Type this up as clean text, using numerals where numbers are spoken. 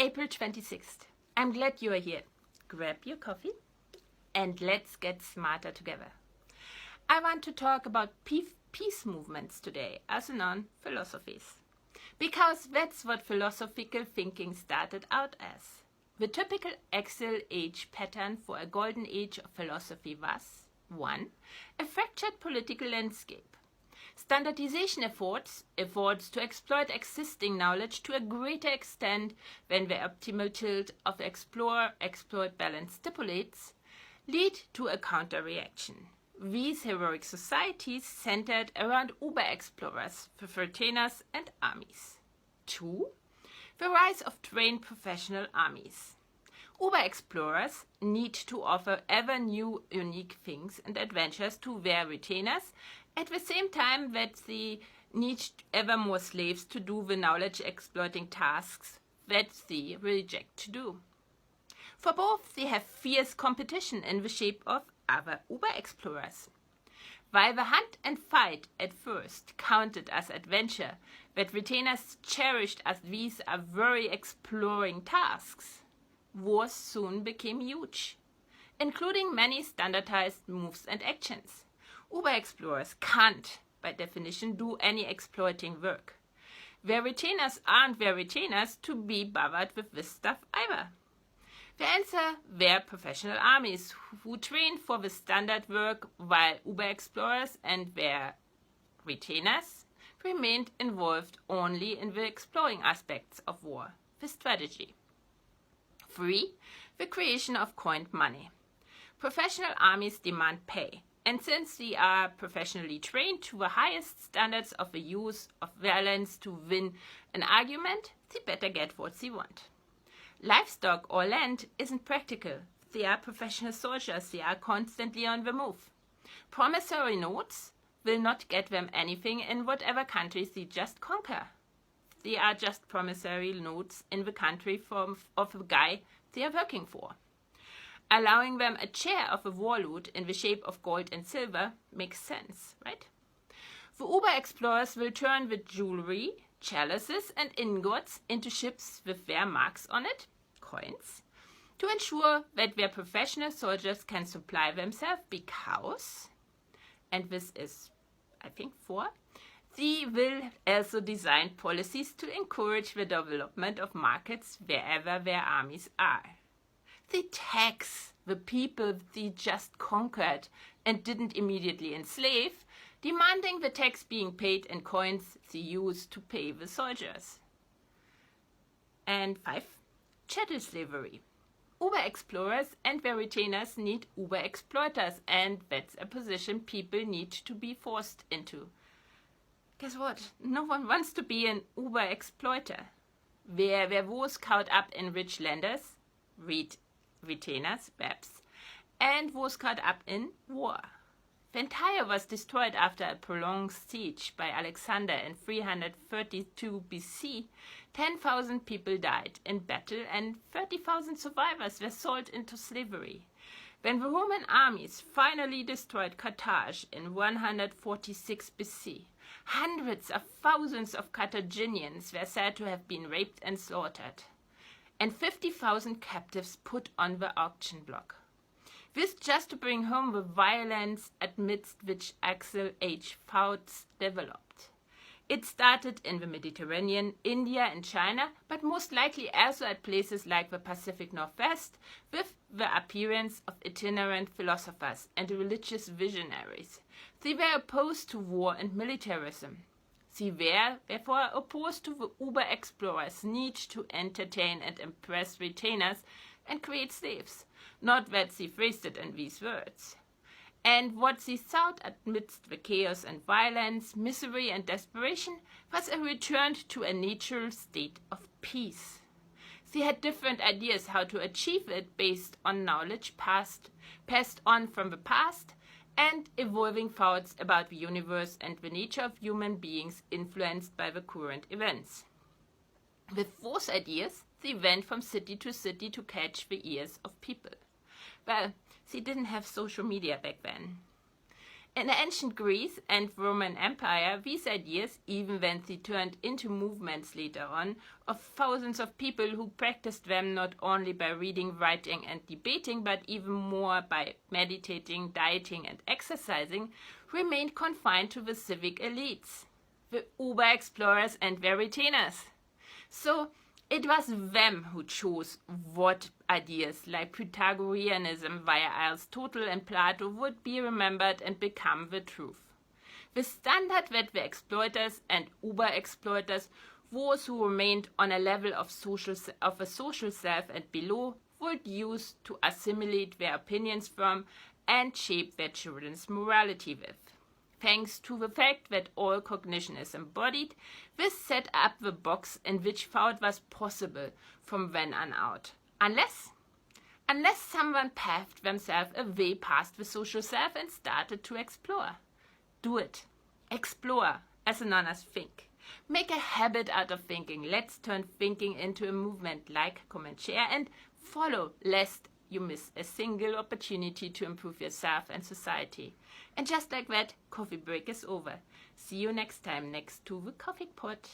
April 26th. I'm glad you are here. Grab your coffee and let's get smarter together. I want to talk about peace movements today, also known philosophies. Because that's what philosophical thinking started out as. The typical Excel age pattern for a golden age of philosophy was 1. A fractured political landscape. Standardization efforts to exploit existing knowledge to a greater extent than the optimal tilt of explore-exploit balance stipulates, lead to a counter-reaction. These heroic societies centered around uber-explorers, retainers and armies. 2. The rise of trained professional armies. Uber-explorers need to offer ever new unique things and adventures to their retainers at the same time that they need ever more slaves to do the knowledge-exploiting tasks that they reject to do. For both, they have fierce competition in the shape of other Uber-explorers. While the hunt and fight at first counted as adventure that retainers cherished as these are very exploring tasks, wars soon became huge, including many standardized moves and actions. Uber-explorers can't, by definition, do any exploiting work. Their retainers aren't their retainers to be bothered with this stuff either. The answer were professional armies who trained for the standard work while Uber-explorers and their retainers remained involved only in the exploring aspects of war, the strategy. 3. The creation of coined money. Professional armies demand pay, and since they are professionally trained to the highest standards of the use of violence to win an argument, they better get what they want. Livestock or land isn't practical. They are professional soldiers. They are constantly on the move. Promissory notes will not get them anything in whatever countries they just conquer. They are just promissory notes in the country of the guy they are working for. Allowing them a share of a war loot in the shape of gold and silver makes sense, right? The Uber-explorers will turn the jewelry, chalices and ingots into ships with their marks on it, coins, to ensure that their professional soldiers can supply themselves because, and this is, I think, 4, they will also design policies to encourage the development of markets wherever their armies are. They tax the people they just conquered and didn't immediately enslave, demanding the tax being paid in coins they use to pay the soldiers. And 5. Chattel slavery. Uber-explorers and their retainers need Uber-exploiters, and that's a position people need to be forced into. Guess what? No one wants to be an Uber-exploiter. There were wars caught up in rich lenders, retainers, BEPs, and was caught up in war. When Tyre was destroyed after a prolonged siege by Alexander in 332 BC, 10,000 people died in battle and 30,000 survivors were sold into slavery. When the Roman armies finally destroyed Carthage in 146 BC, hundreds of thousands of Carthaginians were said to have been raped and slaughtered, and 50,000 captives put on the auction block. This just to bring home the violence amidst which Axel H. Fouts developed. It started in the Mediterranean, India and China, but most likely also at places like the Pacific Northwest, with the appearance of itinerant philosophers and religious visionaries. They were opposed to war and militarism. They were, therefore, opposed to the Uber-explorers' need to entertain and impress retainers and create slaves. Not that they phrased it in these words. And what they sought amidst the chaos and violence, misery and desperation was a return to a natural state of peace. They had different ideas how to achieve it based on knowledge passed on from the past and evolving thoughts about the universe and the nature of human beings influenced by the current events. With those ideas, they went from city to catch the ears of people. Well, they didn't have social media back then. In ancient Greece and Roman Empire, these ideas, even when they turned into movements later on, of thousands of people who practiced them not only by reading, writing, and debating, but even more by meditating, dieting, and exercising, remained confined to the civic elites, the uber explorers and their retainers. So it was them who chose what ideas like Pythagoreanism via Aristotle and Plato would be remembered and become the truth. The standard that the exploiters and uber-exploiters, those who remained on a level of a social self and below, would use to assimilate their opinions from and shape their children's morality with. Thanks to the fact that all cognition is embodied, this set up the box in which thought was possible from then on out. Unless someone paved themselves a way past the social self and started to explore. Do it. Explore, as known as think. Make a habit out of thinking. Let's turn thinking into a movement. Like, comment, share, and follow, lest you miss a single opportunity to improve yourself and society. And just like that, coffee break is over. See you next time next to the coffee pot.